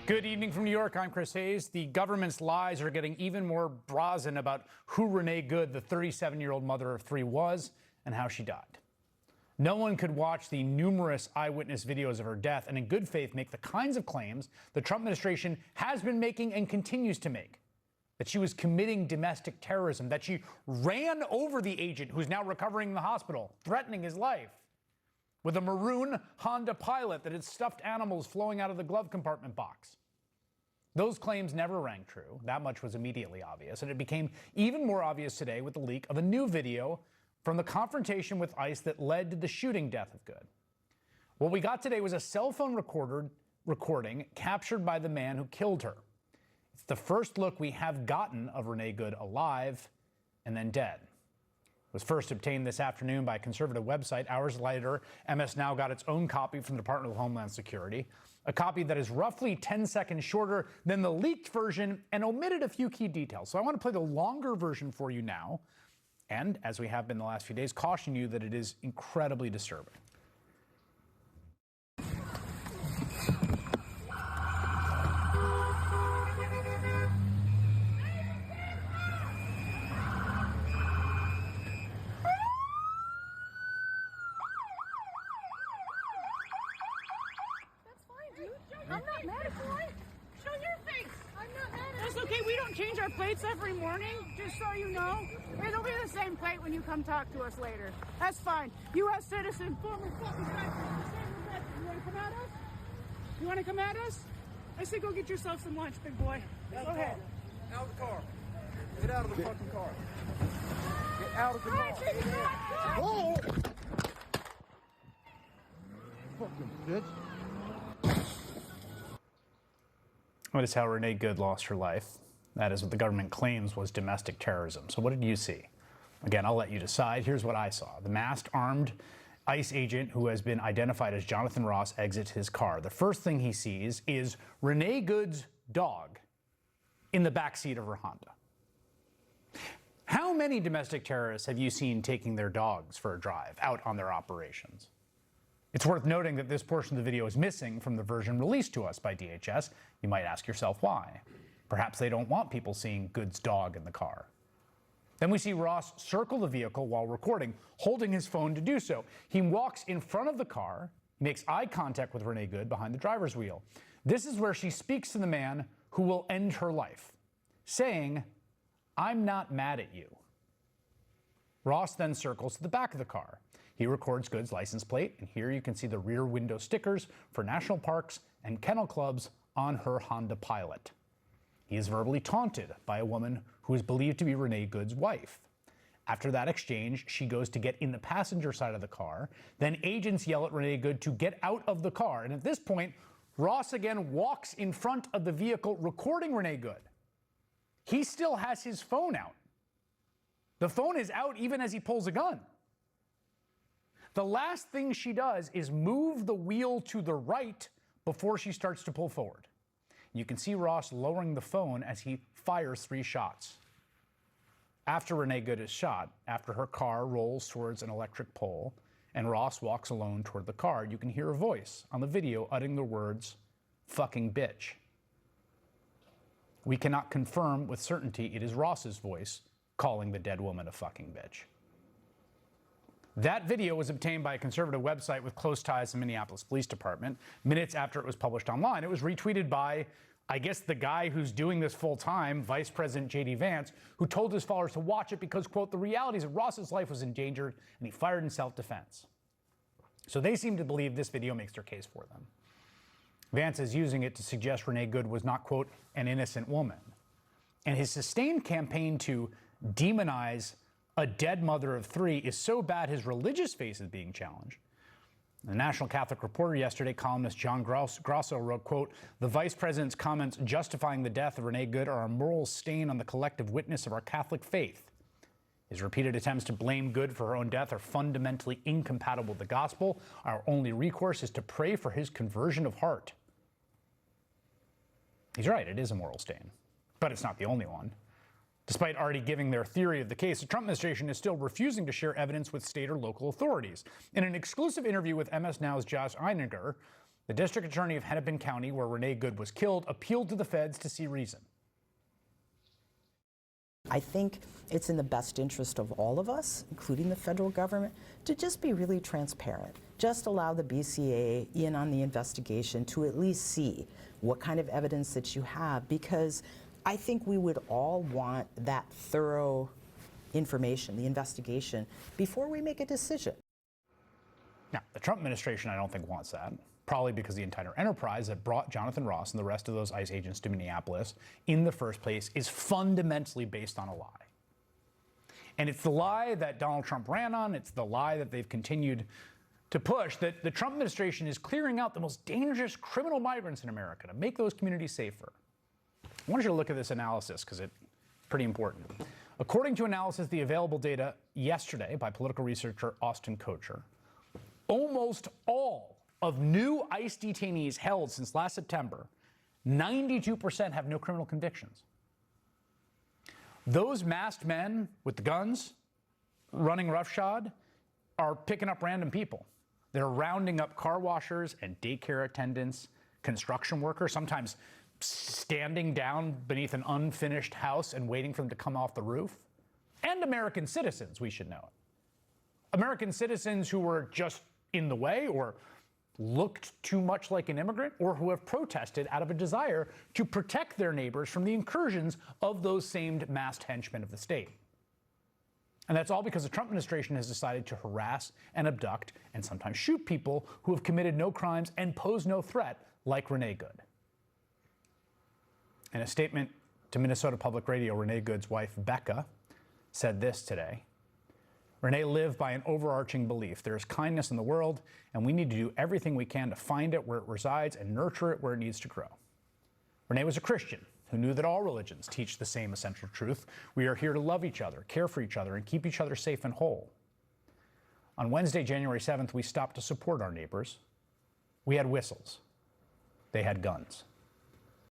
Good evening from New York. I'm Chris Hayes. The government's lies are getting even more brazen about who Renee Good, the 37-year-old mother of three, was and how she died. No one could watch the numerous eyewitness videos of her death and in good faith make the kinds of claims the Trump administration has been making and continues to make. That she was committing domestic terrorism, that she ran over the agent who's now recovering in the hospital, threatening his life, with a maroon Honda Pilot that had stuffed animals flowing out of the glove compartment box. Those claims never rang true. That much was immediately obvious, and it became even more obvious today with the leak of a new video from the confrontation with ICE that led to the shooting death of Good. What we got today was a cell phone recording captured by the man who killed her. It's the first look we have gotten of Renee Good alive and then dead. It was first obtained this afternoon by a conservative website. Hours later, MS Now got its own copy from the Department of Homeland Security, a copy that is roughly 10 seconds shorter than the leaked version and omitted a few key details. So I want to play the longer version for you now, and as we have been the last few days, caution you that it is incredibly disturbing. I'm not mad at you. Show your face. I'm not mad at you. That's okay. We don't change our plates every morning, just so you know. It'll be the same plate when you come talk to us later. That's fine. U.S. citizen, former fucking veteran. You want to come at us? You want to come at us? I say go get yourself some lunch, big boy. Go ahead. Out of the car. Get out of the fucking car. Get out of the car. Whoa! Fucking bitch. That is how Renee Good lost her life. That is what the government claims was domestic terrorism. So what did you see? Again, I'll let you decide. Here's what I saw. The masked, armed ICE agent who has been identified as Jonathan Ross exits his car. The first thing he sees is Renee Good's dog in the backseat of her Honda. How many domestic terrorists have you seen taking their dogs for a drive out on their operations? It's worth noting that this portion of the video is missing from the version released to us by DHS. You might ask yourself why. Perhaps they don't want people seeing Good's dog in the car. Then we see Ross circle the vehicle while recording, holding his phone to do so. He walks in front of the car, makes eye contact with Renee Good behind the driver's wheel. This is where she speaks to the man who will end her life, saying, "I'm not mad at you." Ross then circles to the back of the car. He records Good's license plate, and here you can see the rear window stickers for national parks and kennel clubs on her Honda Pilot. He is verbally taunted by a woman who is believed to be Renee Good's wife. After that exchange, she goes to get in the passenger side of the car. Then agents yell at Renee Good to get out of the car. And at this point, Ross again walks in front of the vehicle recording Renee Good. He still has his phone out. The phone is out even as he pulls a gun. The last thing she does is move the wheel to the right before she starts to pull forward. You can see Ross lowering the phone as he fires 3 shots. After Renee Good is shot, after her car rolls towards an electric pole and Ross walks alone toward the car, you can hear a voice on the video uttering the words, "fucking bitch." We cannot confirm with certainty it is Ross's voice calling the dead woman a fucking bitch. That video was obtained by a conservative website with close ties to the Minneapolis Police Department. Minutes after it was published online, it was retweeted by, I guess, the guy who's doing this full time, Vice President J.D. Vance, who told his followers to watch it because, quote, the reality is that Ross's life was endangered and he fired in self-defense. So they seem to believe this video makes their case for them. Vance is using it to suggest Renee Good was not, quote, an innocent woman. And his sustained campaign to demonize a dead mother of 3 is so bad his religious faith is being challenged. The National Catholic Reporter yesterday, columnist John Grosso wrote, quote, the vice president's comments justifying the death of Renee Good are a moral stain on the collective witness of our Catholic faith. His repeated attempts to blame Good for her own death are fundamentally incompatible with the gospel. Our only recourse is to pray for his conversion of heart. He's right, it is a moral stain, but it's not the only one. Despite already giving their theory of the case, the Trump administration is still refusing to share evidence with state or local authorities. In an exclusive interview with MS Now's Josh Einiger, The district attorney of Hennepin County, where Renee Good was killed, appealed to the feds to see reason. I think it's in the best interest of all of us, including the federal government, to just be really transparent. Just allow the BCA in on the investigation to at least see what kind of evidence that you have, because I think we would all want that thorough information, the investigation, before we make a decision. Now, the Trump administration, I don't think, wants that. Probably because the entire enterprise that brought Jonathan Ross and the rest of those ICE agents to Minneapolis in the first place is fundamentally based on a lie. And it's the lie that Donald Trump ran on, it's the lie that they've continued to push, that the Trump administration is clearing out the most dangerous criminal migrants in America to make those communities safer. I want you to look at this analysis because it's pretty important. According to analysis, the available data yesterday by political researcher Austin Kocher, almost all of new ICE detainees held since last September, 92% have no criminal convictions. Those masked men with the guns running roughshod are picking up random people. They're rounding up car washers and daycare attendants, construction workers, sometimes standing down beneath an unfinished house and waiting for them to come off the roof. And American citizens, we should know. American citizens who were just in the way or looked too much like an immigrant, or who have protested out of a desire to protect their neighbors from the incursions of those same masked henchmen of the state. And that's all because the Trump administration has decided to harass and abduct and sometimes shoot people who have committed no crimes and pose no threat, like Renee Good. In a statement to Minnesota Public Radio, Renee Good's wife, Becca, said this today: Renee lived by an overarching belief. There is kindness in the world, and we need to do everything we can to find it where it resides and nurture it where it needs to grow. Renee was a Christian who knew that all religions teach the same essential truth. We are here to love each other, care for each other, and keep each other safe and whole. On Wednesday, January 7th, we stopped to support our neighbors. We had whistles. They had guns.